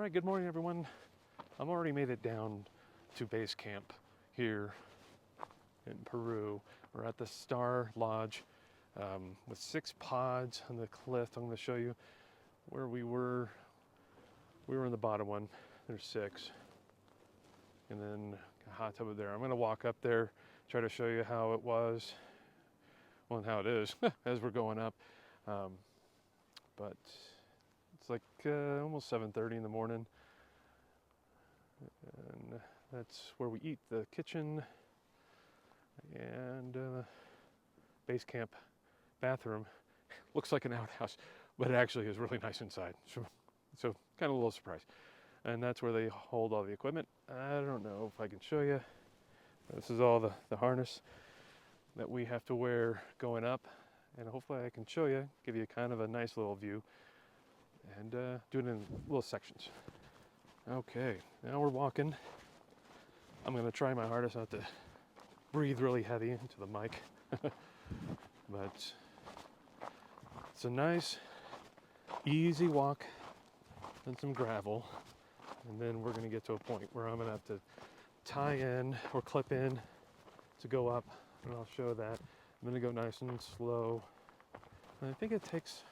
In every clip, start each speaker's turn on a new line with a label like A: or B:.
A: right, good morning everyone. I've already made it down to base camp here in Peru. We're at the Star Lodge with 6 pods on the cliff. I'm going to show you where we were. We were in the bottom one. There's 6. And then a hot tub there. I'm going to walk up there, try to show you how it was, well, and how it is as we're going up. But it's like almost 7:30 in the morning. And that's where we eat, the kitchen and base camp bathroom. Looks like an outhouse, but it actually is really nice inside. So kind of a little surprise. And that's where they hold all the equipment. I don't know if I can show you. This is all the harness that we have to wear going up. And hopefully I can show you, give you kind of a nice little view, and do it in little sections. Okay, now we're walking. I'm gonna try my hardest not to breathe really heavy into the mic. But it's a nice, easy walk and some gravel. And then we're gonna get to a point where I'm gonna have to tie in or clip in to go up, and I'll show that. I'm gonna go nice and slow. And I think it takes,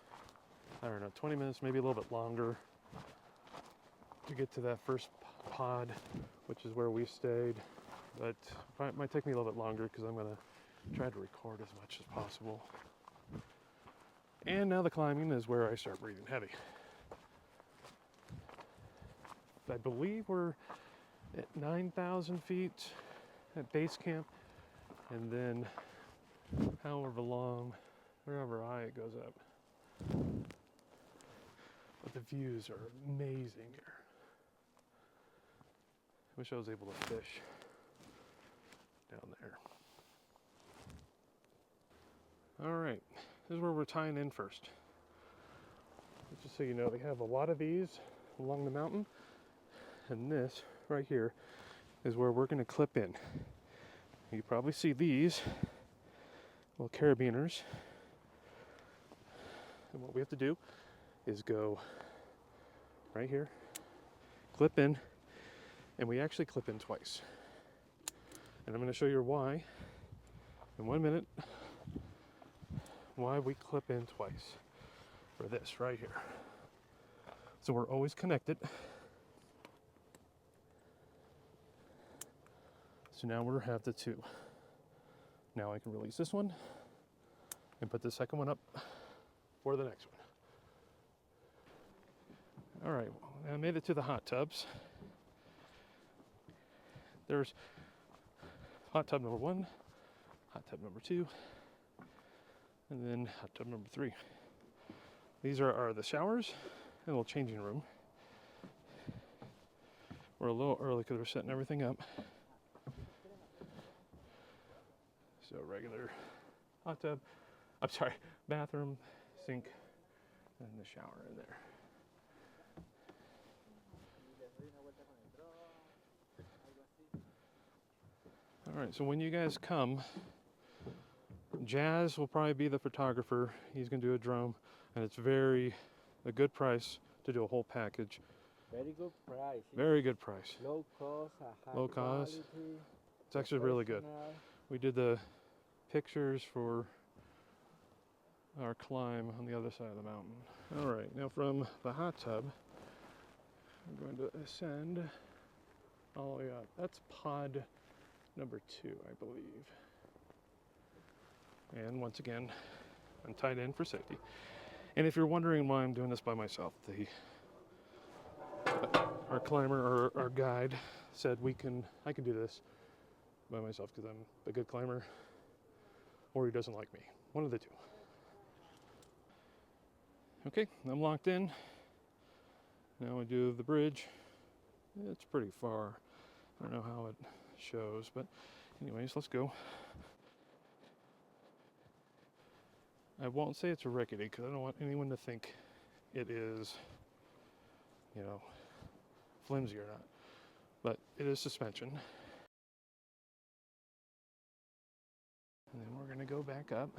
A: I don't know, 20 minutes, maybe a little bit longer to get to that first pod, which is where we stayed. But it might take me a little bit longer because I'm gonna try to record as much as possible. And now the climbing is where I start breathing heavy. I believe we're at 9,000 feet at base camp, and then however long, wherever high it goes up. But the views are amazing here. I wish I was able to fish down there. All right, this is where we're tying in first. Just so you know, they have a lot of these along the mountain. And this right here is where we're going to clip in. You probably see these little carabiners. And what we have to do is go right here, clip in, and we actually clip in twice. And I'm going to show you why in 1 minute, why we clip in twice for this right here. So we're always connected. So now we have the 2. Now I can release this one and put the second one up for the next one. All right, I made it to the hot tubs. There's hot tub number 1, hot tub number 2, and then hot tub number 3. These are the showers and a little changing room. We're a little early because we're setting everything up. So regular hot tub, bathroom, sink, and the shower in there. All right, so when you guys come, Jazz will probably be the photographer. He's gonna do a drone, and it's a good price to do a whole package.
B: Very good price.
A: Very good price.
B: Low cost,
A: Low cost.
B: quality.
A: It's actually really good. We did the pictures for our climb on the other side of the mountain. All right, now from the hot tub, I'm going to ascend all the way up. That's pod number 2, I believe. And once again, I'm tied in for safety. And if you're wondering why I'm doing this by myself, our climber or our guide said I can do this by myself because I'm a good climber, or he doesn't like me. One of the 2. Okay, I'm locked in. Now we do the bridge. It's pretty far. I don't know how it shows, but anyways, let's go. I won't say it's a rickety because I don't want anyone to think it is, flimsy or not. But it is suspension. And then we're going to go back up.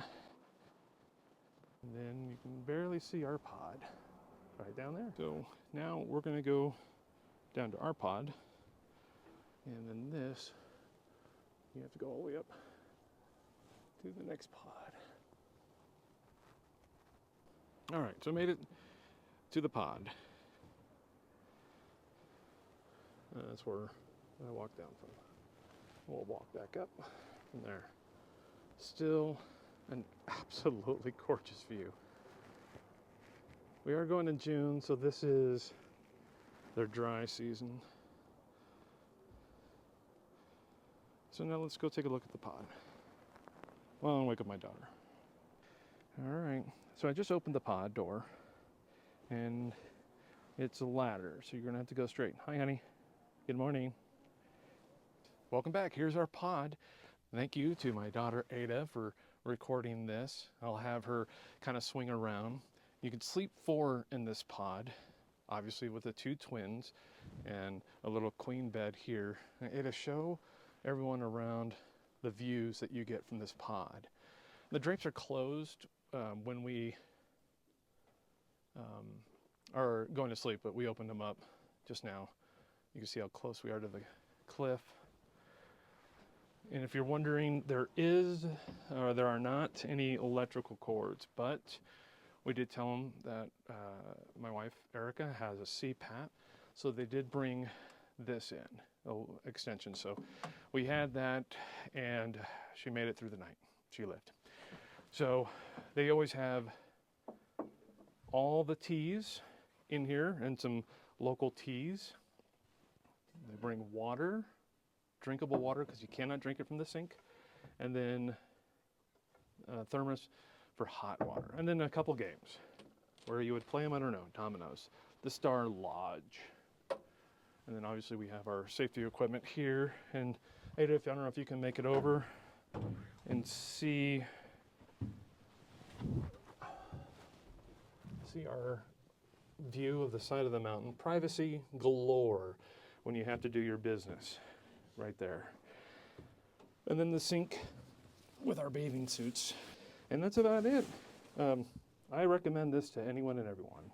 A: And then you can barely see our pod right down there. So now we're going to go down to our pod. And then this, you have to go all the way up to the next pod. All right, so I made it to the pod. That's where I walked down from. We'll walk back up from there. Still an absolutely gorgeous view. We are going in June, so this is their dry season. So now let's go take a look at the pod. Well, I'll wake up my daughter. All right, so I just opened the pod door, and it's a ladder, so you're gonna have to go straight. Hi, honey. Good morning. Welcome back. Here's our pod. Thank you to my daughter Ada for recording this. I'll have her kind of swing around. You can sleep 4 in this pod, obviously with the 2 twins and a little queen bed here. Ada, show everyone around the views that you get from this pod. The drapes are closed when we are going to sleep, but we opened them up just now. You can see how close we are to the cliff. And if you're wondering, there are not any electrical cords, but we did tell them that my wife Erica has a CPAP, so they did bring this in, extension. So we had that, and she made it through the night. She lived. So they always have all the teas in here and some local teas. They bring water, drinkable water, because you cannot drink it from the sink, and then thermos for hot water, and then a couple games where you would play them. I don't know, dominoes, the Star Lodge, and then obviously we have our safety equipment here. And Ada, I don't know if you can make it over and see our view of the side of the mountain. Privacy galore when you have to do your business right there. And then the sink with our bathing suits. And that's about it. I recommend this to anyone and everyone.